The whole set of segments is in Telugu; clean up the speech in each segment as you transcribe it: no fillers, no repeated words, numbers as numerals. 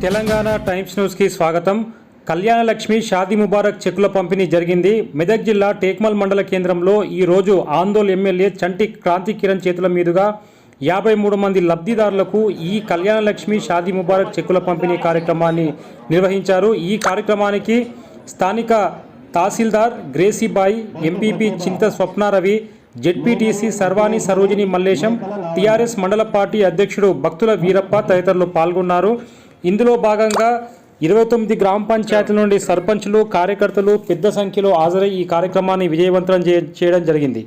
తెలంగాణ టైమ్స్ న్యూస్కి స్వాగతం. కళ్యాణ లక్ష్మి షాదీ ముబారక్ చెక్కుల పంపిణీ జరిగింది. మెదక్ జిల్లా టేక్మల్ మండల కేంద్రంలో ఈరోజు ఆందోళ్ ఎమ్మెల్యే చంటి క్రాంతి కిరణ్ చేతుల మీదుగా 53 మంది లబ్ధిదారులకు ఈ కళ్యాణ లక్ష్మి షాదీ ముబారక్ చెక్కుల పంపిణీ కార్యక్రమాన్ని నిర్వహించారు. ఈ కార్యక్రమానికి స్థానిక తహసీల్దార్ గ్రేసీబాయి, ఎంపీపీ చింత స్వప్నారవి, జెడ్పీటీసీ సర్వాణి సరోజిని మల్లేశం, టీఆర్ఎస్ మండల పార్టీ అధ్యక్షుడు భక్తుల వీరప్ప తదితరులు పాల్గొన్నారు. ఇందులో భాగంగా 29 గ్రామ పంచాయతీల నుండి సర్పంచులు, కార్యకర్తలు పెద్ద సంఖ్యలో హాజరై ఈ కార్యక్రమాన్ని విజయవంతం చేయడం జరిగింది.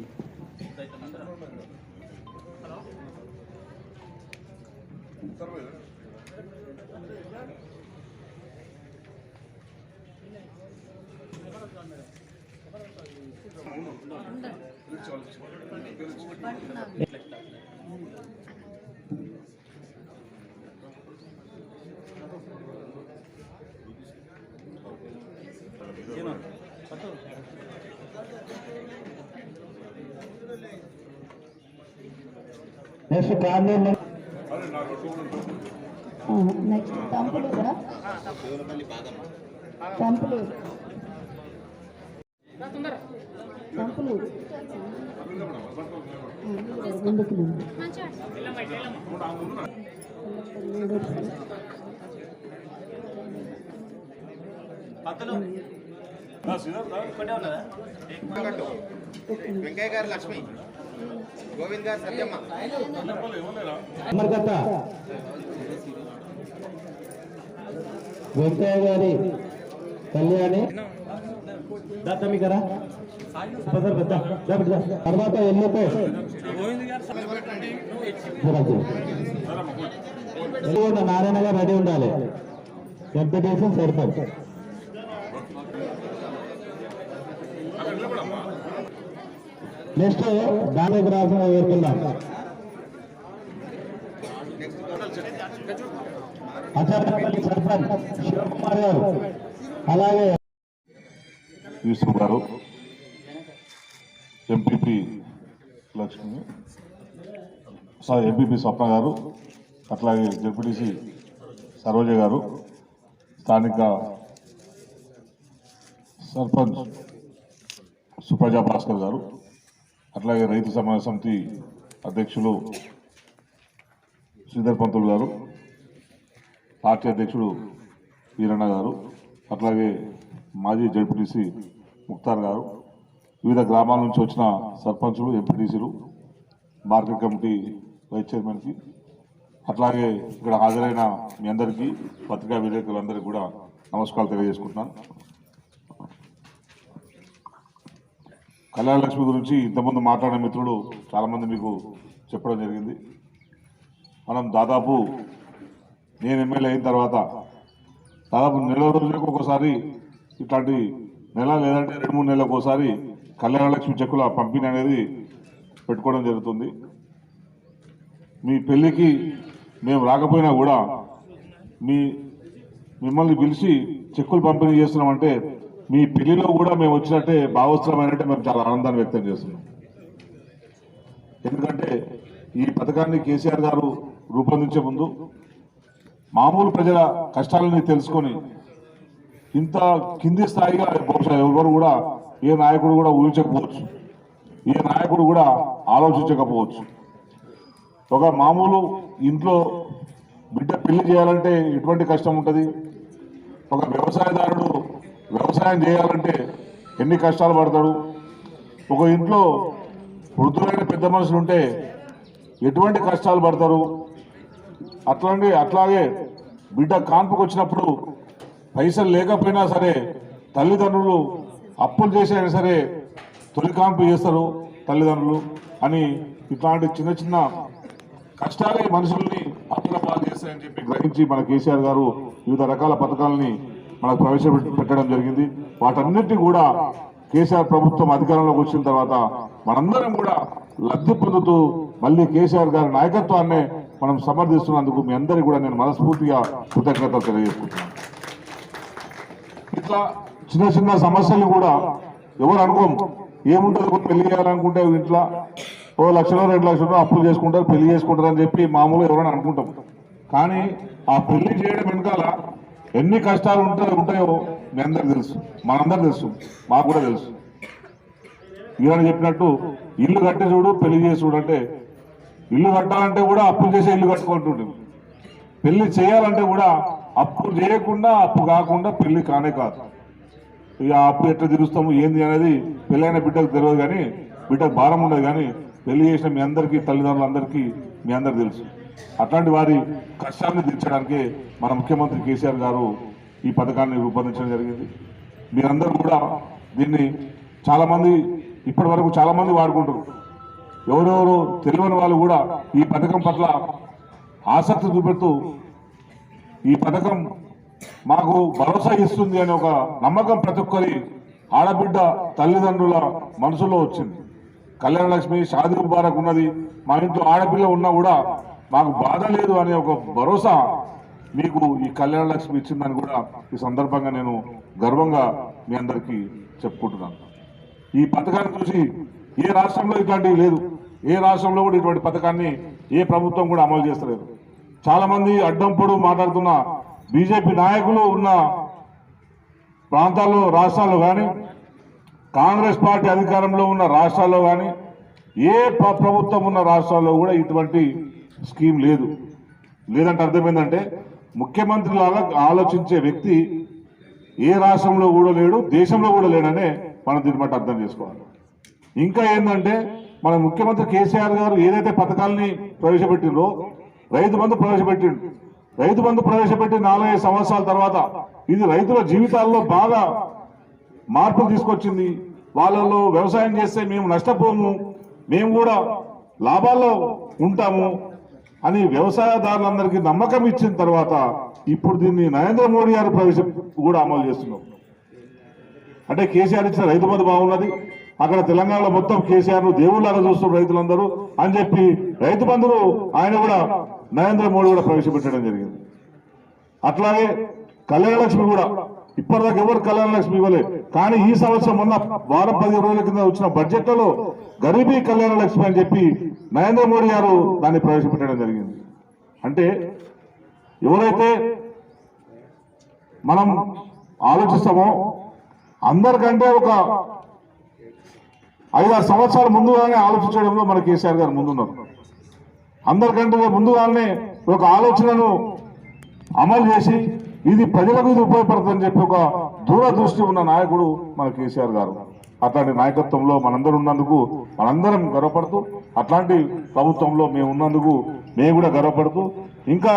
నెక్స్ట్ తంపులు కూడా తంపులు ముందుకు వెంకయ్య గారు లక్ష్మి, గోవింద్ గారు సత్యమ్మ, వెంకయ్య గారి కళ్యాణి తర్వాత ఎల్లుపై నారాయణ గారు రెడీ ఉండాలి. ఎంపీటీసీ సర్పంచ్ నెక్స్ట్ బాలగ్రాసం వేరుకుందాం. అచారపల్లి సర్పంచ్ శివకుమార్ గారు, అలాగే యూసుఫ్ గారు, ఎంపీపీ లక్ష్మి, ఎంపీపీ స్వప్న గారు, అట్లాగే జెడ్పీటీసీ సరోజ గారు, స్థానిక సర్పంచ్ సుప్రజా భాస్కర్ గారు, అట్లాగే రైతు సమాజ సమితి అధ్యక్షులు శ్రీధర్ పంతులు గారు, పార్టీ అధ్యక్షుడు వీరన్న గారు, అట్లాగే మాజీ జెడ్పీటీసీ ముక్తార్ గారు, వివిధ గ్రామాల నుంచి వచ్చిన సర్పంచులు, ఎంపీటీసీలు, మార్కెట్ కమిటీ వైస్ చైర్మన్కి, అట్లాగే ఇక్కడ హాజరైన మీ అందరికీ, పత్రికా విలేకరులందరికీ కూడా నమస్కారాలు తెలియజేసుకుంటున్నాను. కళ్యాణ లక్ష్మి గురించి ఇంతకుముందు మాట్లాడిన మిత్రులు చాలామంది మీకు చెప్పడం జరిగింది. మనం దాదాపు నేను ఎమ్మెల్యే అయిన తర్వాత దాదాపు నెల రోజులకు ఒకసారి ఇట్లాంటి నెల లేదంటే 2-3 నెలలకు ఒకసారి కళ్యాణ లక్ష్మి చెక్కుల పంపిణీ అనేది పెట్టుకోవడం జరుగుతుంది. మీ పెళ్ళికి మేము రాకపోయినా కూడా మిమ్మల్ని పిలిచి చెక్కులు పంపిణీ చేస్తున్నామంటే మీ పెళ్లిలో కూడా మేము వచ్చినట్టే భావోత్సవమైనట్టే మేము చాలా ఆనందాన్ని వ్యక్తం చేస్తున్నాం. ఎందుకంటే ఈ పథకాన్ని కేసీఆర్ గారు రూపొందించే ముందు మామూలు ప్రజల కష్టాలని తెలుసుకొని ఇంత కింది స్థాయిగా బహుశా ఎవరు కూడా, ఏ నాయకుడు కూడా ఊహించకపోవచ్చు, ఏ నాయకుడు కూడా ఆలోచించకపోవచ్చు. ఒక మామూలు ఇంట్లో బిడ్డ పెళ్లి చేయాలంటే ఎటువంటి కష్టం ఉంటుంది, ఒక వ్యవసాయదారుడు వ్యవసాయం చేయాలంటే ఎన్ని కష్టాలు పడతాడు, ఒక ఇంట్లో వృద్ధులైన పెద్ద మనుషులు ఉంటే ఎటువంటి కష్టాలు పడతారు. అట్లాగే బిడ్డ కాన్పుకు వచ్చినప్పుడు పైసలు లేకపోయినా సరే తల్లిదండ్రులు అప్పులు చేసైనా సరే తొలి కాన్పు చేస్తారు తల్లిదండ్రులు అని, ఇట్లాంటి చిన్న చిన్న కష్టాలే మనుషుల్ని అప్పుల పాలు చేస్తాయని చెప్పి గ్రహించి మన కేసీఆర్ గారు వివిధ రకాల పథకాలని మనకు ప్రవేశపెట్టడం జరిగింది. వాటన్నిటినీ కూడా కేసీఆర్ ప్రభుత్వం అధికారంలోకి వచ్చిన తర్వాత మనందరం కూడా లబ్ధి పొందుతూ మళ్ళీ కేసీఆర్ గారి నాయకత్వాన్ని మనం సమర్థిస్తున్నందుకు మీ అందరికీ కూడా నేను మనస్ఫూర్తిగా కృతజ్ఞతలు తెలియజేసుకుంటున్నాను. ఇట్లా చిన్న చిన్న సమస్యలు కూడా ఎవరు అనుకోము, ఏముంటుంది పెళ్లి చేయాలనుకుంటే ఇంట్లో ఓ 1 లక్షలో 2 లక్షలో అప్పులు చేసుకుంటారు, పెళ్లి చేసుకుంటారు అని చెప్పి మామూలుగా ఎవరైనా అనుకుంటాం. కానీ ఆ పెళ్లి చేయడం వెనకాల ఎన్ని కష్టాలు ఉంటాయో మీ అందరికి తెలుసు, మనందరికి తెలుసు, మాకు కూడా తెలుసు. ఈయన చెప్పినట్టు ఇల్లు కట్టి చూడు పెళ్లి చేసి చూడు అంటే, ఇల్లు కట్టాలంటే కూడా అప్పులు చేసే ఇల్లు కట్టుకుంటుంటుంది. పెళ్లి చేయాలంటే కూడా అప్పు చేయకుండా అప్పు కాకుండా పెళ్లి కానే కాదు. ఇక అప్పు ఎట్లా తీరుస్తాము ఏంది అనేది పెళ్ళైన బిడ్డకు తెలియదు, కానీ బిడ్డకు భారం ఉండదు. కానీ పెళ్లి చేసిన మీ అందరికీ, తల్లిదండ్రులందరికీ మీ అందరికి తెలుసు. అట్లాంటి వారి కష్టాన్ని తీర్చడానికే మన ముఖ్యమంత్రి కేసీఆర్ గారు ఈ పథకాన్ని రూపొందించడం జరిగింది. మీరందరూ కూడా దీన్ని చాలామంది ఇప్పటి వరకు చాలామంది వాడుకుంటారు. ఎవరెవరు తెలియని వాళ్ళు కూడా ఈ పథకం పట్ల ఆసక్తి చూపెడుతూ ఈ పథకం మాకు భరోసా ఇస్తుంది అనే ఒక నమ్మకం ప్రతి ఒక్కరి ఆడబిడ్డ తల్లిదండ్రుల మనసులో వచ్చింది. కళ్యాణ లక్ష్మి, షాదీ ముబారక్ ఉన్నది, మా ఇంట్లో ఆడపిల్ల ఉన్నా కూడా మాకు బాధ లేదు అనే ఒక భరోసా మీకు ఈ కళ్యాణ లక్ష్మి ఇచ్చిందని కూడా ఈ సందర్భంగా నేను గర్వంగా మీ అందరికీ చెప్పుకుంటున్నాను. ఈ పథకాన్ని చూసి ఏ రాష్ట్రంలో ఇట్లాంటివి లేదు, ఏ రాష్ట్రంలో కూడా ఇటువంటి పథకాన్ని ఏ ప్రభుత్వం కూడా అమలు చేస్తలేదు. చాలా మంది అడ్డం పొడు మాట్లాడుతున్న బీజేపీ నాయకులు ఉన్న ప్రాంతాల్లో, రాష్ట్రాల్లో కానీ, కాంగ్రెస్ పార్టీ అధికారంలో ఉన్న రాష్ట్రాల్లో కానీ, ఏ ప్రభుత్వం ఉన్న రాష్ట్రాల్లో కూడా ఇటువంటి స్కీమ్ లేదు. లేదంటే అర్థమైందంటే ముఖ్యమంత్రి లాగా ఆలోచించే వ్యక్తి ఏ రాష్ట్రంలో కూడా లేడు, దేశంలో కూడా లేడనే మనం దీన్ని బట్టి అర్థం చేసుకోవాలి. ఇంకా ఏంటంటే మన ముఖ్యమంత్రి కేసీఆర్ గారు ఏదైతే పథకాలని ప్రవేశపెట్టిందో, రైతు బంధు ప్రవేశపెట్టిండు. రైతు బంధు ప్రవేశపెట్టి 4-5 సంవత్సరాల తర్వాత ఇది రైతుల జీవితాల్లో బాగా మార్పులు తీసుకొచ్చింది. వాళ్ళలో వ్యవసాయం చేస్తే మేము నష్టపోము, మేము కూడా లాభాల్లో ఉంటాము అని వ్యవసాయదారులందరికీ నమ్మకం ఇచ్చిన తర్వాత ఇప్పుడు దీన్ని నరేంద్ర మోడీ గారు కూడా అమలు చేస్తున్నారు. అంటే కేసీఆర్ ఇచ్చిన రైతు బంధు బాగున్నది, అక్కడ తెలంగాణలో మొత్తం కేసీఆర్ దేవుళ్ళగా చూస్తున్నారు రైతులందరూ అని చెప్పి రైతు బంధును ఆయన కూడా నరేంద్ర మోడీ కూడా ప్రవేశపెట్టడం జరిగింది. అట్లాగే కళ్యాణ లక్ష్మి కూడా ఇప్పటిదాకా ఎవరు కళ్యాణ లక్ష్మి ఇవ్వలేదు. కానీ ఈ సంవత్సరం మొన్న 10-15 రోజుల కింద వచ్చిన బడ్జెట్లలో గరీబీ కళ్యాణ లక్ష్మి అని చెప్పి నరేంద్ర మోడీ గారు దాన్ని ప్రవేశపెట్టడం జరిగింది. అంటే ఎవరైతే మనం ఆలోచిస్తామో అందరికంటే ఒక 5-6 సంవత్సరాల ముందుగానే ఆలోచించడంలో మన కేసీఆర్ గారు ముందున్నారు. అందరికంటే ముందుగానే ఒక ఆలోచనను అమలు చేసి ఇది ప్రజలకు ఇది ఉపయోగపడుతుందని చెప్పి ఒక దూరదృష్టి ఉన్న నాయకుడు మన కేసీఆర్ గారు. అట్లాంటి నాయకత్వంలో మనందరూ ఉన్నందుకు మనందరం గర్వపడుతూ, అట్లాంటి ప్రభుత్వంలో మేము ఉన్నందుకు మేము కూడా గర్వపడుతూ, ఇంకా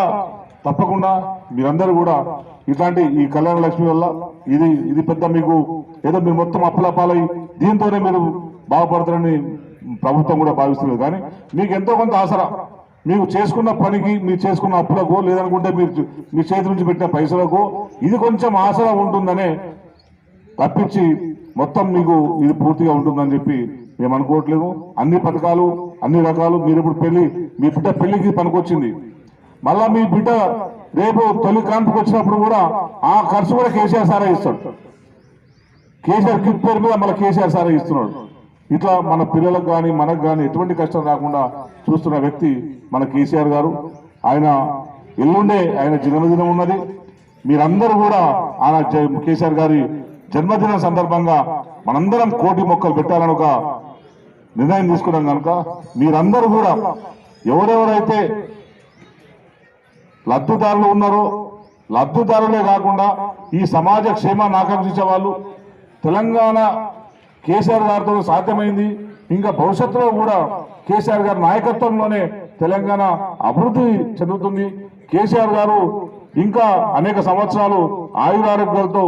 తప్పకుండా మీరందరూ కూడా ఇట్లాంటి ఈ కళ్యాణ లక్ష్మి వల్ల ఇది పెద్ద మీకు ఏదో మీరు మొత్తం అప్పులపాలై దీంతోనే మీరు బాగుపడతారని ప్రభుత్వం కూడా భావిస్తుంది. కానీ మీకు ఎంతో కొంత ఆసరా, మీకు చేసుకున్న పనికి, మీరు చేసుకున్న అప్పులకు, లేదనుకుంటే మీరు మీ చేతి నుంచి పెట్టిన పైసలకు ఇది కొంచెం ఆసరా ఉంటుందనే తప్పించి మొత్తం మీకు ఇది పూర్తిగా ఉంటుందని చెప్పి మేము అనుకోవట్లేదు. అన్ని పథకాలు, అన్ని రకాలు మీరు ఇప్పుడు మీ బిడ్డ పెళ్లికి పనికొచ్చింది. మళ్ళా మీ బిడ్డ రేపు తొలి కాన్పుకి వచ్చినప్పుడు కూడా ఆ ఖర్చు కూడా కేసీఆర్ సారే ఇస్తాడు. కేసీఆర్ కిట్ పేరు మీద మళ్ళీ కేసీఆర్ సారే ఇస్తున్నాడు. ఇట్లా మన పిల్లలకు కానీ మనకు కానీ ఎటువంటి కష్టం రాకుండా చూస్తున్న వ్యక్తి మన కేసీఆర్ గారు. ఆయన ఎల్లుండే ఆయన జన్మదినం ఉన్నది. మీరందరూ కూడా ఆయన కేసీఆర్ గారి జన్మదినం సందర్భంగా మనందరం 1,00,00,000 మొక్కలు పెట్టాలని ఒక నిర్ణయం తీసుకున్నాం కనుక మీరందరూ కూడా ఎవరెవరైతే లబ్ధిదారులు ఉన్నారో, లబ్ధిదారులే కాకుండా ఈ సమాజ క్షేమాన్ని ఆకాంక్షించే వాళ్ళు, తెలంగాణ కేసీఆర్ గారితో సాధ్యమైంది, ఇంకా భవిష్యత్తులో కూడా కేసీఆర్ గారి నాయకత్వంలోనే తెలంగాణ అభివృద్ధి చెందుతుంది. కేసీఆర్ గారు ఇంకా అనేక సంవత్సరాలు ఆయురారోగ్యాలతో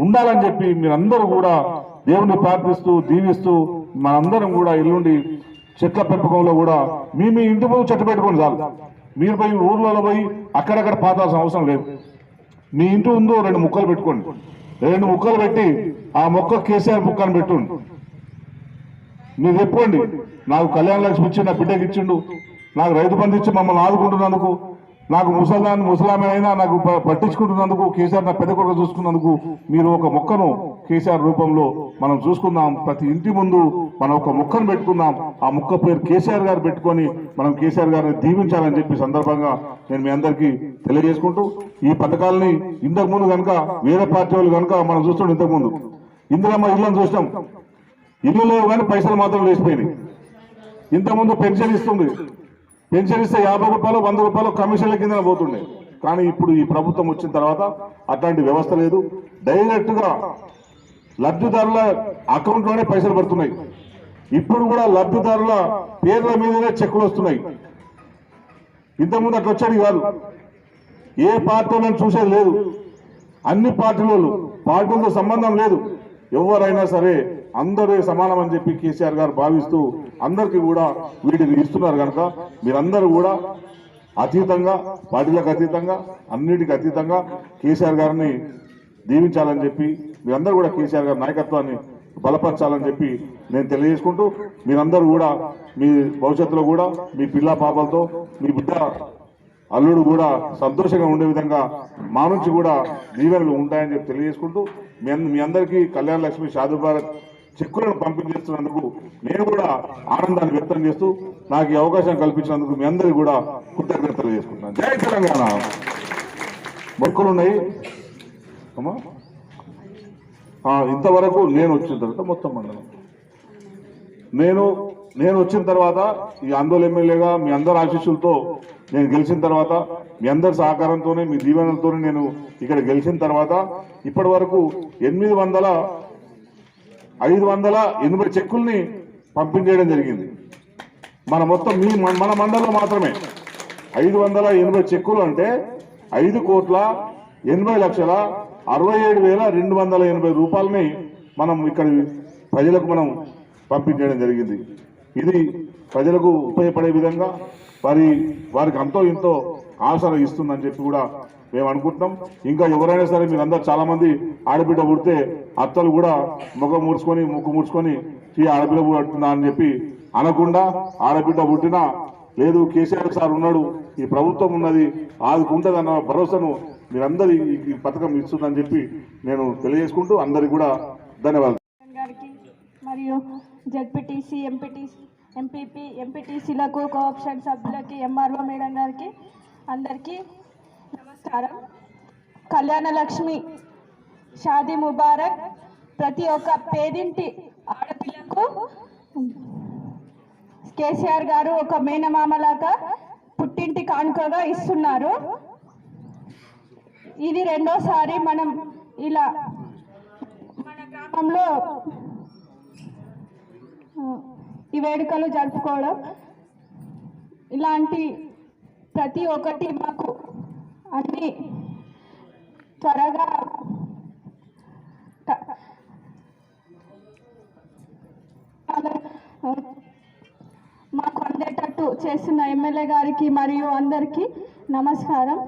ఉండాలని చెప్పి మీరందరూ కూడా దేవుణ్ణి ప్రార్థిస్తూ దీవిస్తూ మనందరం కూడా ఎల్లుండి చెట్ల పెంపకంలో కూడా మీ ఇంటి ముందు చెట్టు పెట్టుకోండి చాలు. మీరు పోయి ఊర్లలో పోయి అక్కడక్కడ పాతాల్సిన అవసరం లేదు. మీ ఇంటి ముందు 2 ముక్కలు పెట్టుకోండి. 2 ముక్కలు పెట్టి ఆ మొక్క కేసీఆర్ ముక్కను పెట్టుండి. మీరు చెప్పుకోండి, నాకు కళ్యాణ లక్ష్మి ఇచ్చి నా బిడ్డకి ఇచ్చిండు, నాకు రైతు బంధు ఇచ్చి మమ్మల్ని ఆదుకుంటున్నందుకు నాకు ముసలామె అయినా నాకు పట్టించుకుంటున్నందుకు, కేసీఆర్ నా పెద్ద కొడుకు చూసుకున్నందుకు మీరు ఒక మొక్కను కేసీఆర్ రూపంలో మనం చూసుకుందాం. ప్రతి ఇంటి ముందు మనం ఒక మొక్కను పెట్టుకుందాం. ఆ మొక్క పేరు కేసీఆర్ గారు పెట్టుకొని మనం కేసీఆర్ గారిని దీవించాలని చెప్పి సందర్భంగా నేను మీ అందరికీ తెలియజేసుకుంటూ, ఈ పథకాలని ఇంతకుముందు కనుక వేరే పార్టీ వాళ్ళు కనుక మనం చూస్తుండే, ఇంతకుముందు ఇందిరమ్మ ఇళ్ళని చూసినాం, ఇల్లు లేవు కానీ పైసలు మాత్రం లేచిపోయినాయి. ఇంతకుముందు పెన్షన్ ఇస్తుంది, పెన్షన్ ఇస్తే 50 రూపాయలు 100 రూపాయలు కమిషన్ల కింద పోతుండే. కానీ ఇప్పుడు ఈ ప్రభుత్వం వచ్చిన తర్వాత అట్లాంటి వ్యవస్థ లేదు. డైరెక్ట్ గా లబ్ధిదారుల అకౌంట్లోనే పైసలు పడుతున్నాయి. ఇప్పుడు కూడా లబ్ధిదారుల పేర్ల మీదనే చెక్కులు వస్తున్నాయి. ఇంతకుముందు అట్లా వచ్చేది కాదు. ఏ పార్టీలను చూసేది లేదు. అన్ని పార్టీలతో సంబంధం లేదు. ఎవరైనా సరే అందరూ సమానం అని చెప్పి కేసీఆర్ గారు భావిస్తూ అందరికీ కూడా వీటిని ఇస్తున్నారు. కనుక మీరందరూ కూడా అతీతంగా, పార్టీలకు అతీతంగా, అన్నిటికీ అతీతంగా కేసీఆర్ గారిని దీవించాలని చెప్పి, మీరందరూ కూడా కేసీఆర్ గారి నాయకత్వాన్ని బలపరచాలని చెప్పి నేను తెలియజేసుకుంటూ, మీరందరూ కూడా మీ భవిష్యత్తులో కూడా మీ పిల్ల పాపలతో మీ బిడ్డ అల్లుడు కూడా సంతోషంగా ఉండే విధంగా మా నుంచి కూడా దీవెనలు ఉంటాయని చెప్పి తెలియజేసుకుంటూ, మీ అందరికీ కళ్యాణ లక్ష్మి షాదీ ముబారక్ చెక్కులను పంపిణీ చేస్తున్నందుకు నేను కూడా ఆనందాన్ని వ్యక్తం చేస్తూ, నాకు ఈ అవకాశం కల్పించినందుకు మీ అందరికీ కూడా కృతజ్ఞతలు తెలియజేసుకుంటున్నాను. జై తెలంగాణ. మొక్కులున్నాయి అమ్మా. ఇంతవరకు నేను వచ్చిన తర్వాత మొత్తం మండలం నేను వచ్చిన తర్వాత ఈ ఆందోళన ఎమ్మెల్యేగా మీ అందరి ఆశీస్సులతో నేను గెలిచిన తర్వాత, మీ అందరి సహకారంతోనే, మీ దీవెనలతోనే నేను ఇక్కడ గెలిచిన తర్వాత ఇప్పటి వరకు 580 చెక్కుల్ని పంపించేయడం జరిగింది. మన మొత్తం మన మండలంలో మాత్రమే 580 చెక్కులు అంటే 5,80,67,280 రూపాయలని మనం ఇక్కడ ప్రజలకు మనం పంపించడం జరిగింది. ఇది ప్రజలకు ఉపయోగపడే విధంగా వారికి అంతో ఇంతో ఆసరా ఇస్తుందని చెప్పి కూడా మేము అనుకుంటున్నాం. ఇంకా ఎవరైనా సరే మీరందరూ చాలా మంది ఆడబిడ్డ పుడితే అత్తలు కూడా ముక్కు ముడుచుకొని ఆడబిడ్డ పుట్టినా అని చెప్పి అనకుండా, ఆడబిడ్డ పుట్టినా లేదు కేసీఆర్ సార్ ఉన్నాడు, ఈ ప్రభుత్వం ఉన్నది, ఆదుకుంటుందన్న భరోసాను మీరందరూ ఈ పథకం ఇస్తుందని చెప్పి నేను తెలియజేసుకుంటూ అందరికి కూడా ధన్యవాదాలు. మరియు జెడ్పీటీసీ, ఎంపీపీ, ఎంపీటీసీలకు, కోఆప్షన్ సభ్యులకి, ఎంఆర్ఓ మేడం గారికి అందరికీ నమస్కారం. కళ్యాణ లక్ష్మి షాదీ ముబారక్ ప్రతి ఒక్క పేదింటి ఆడపిల్లకు కేసీఆర్ గారు ఒక మేనమామలాగా పుట్టింటి కానుకగా ఇస్తున్నారు. ఇది రెండోసారి మనం ఇలా మన గ్రామంలో ఈ వేడుకలు జరుపుకోవడం. ఇలాంటి ప్రతి ఒక్కటి మాకు అన్ని త్వరగా మాకు అందేటట్టు చేస్తున్న ఎమ్మెల్యే గారికి మరియు అందరికీ నమస్కారం.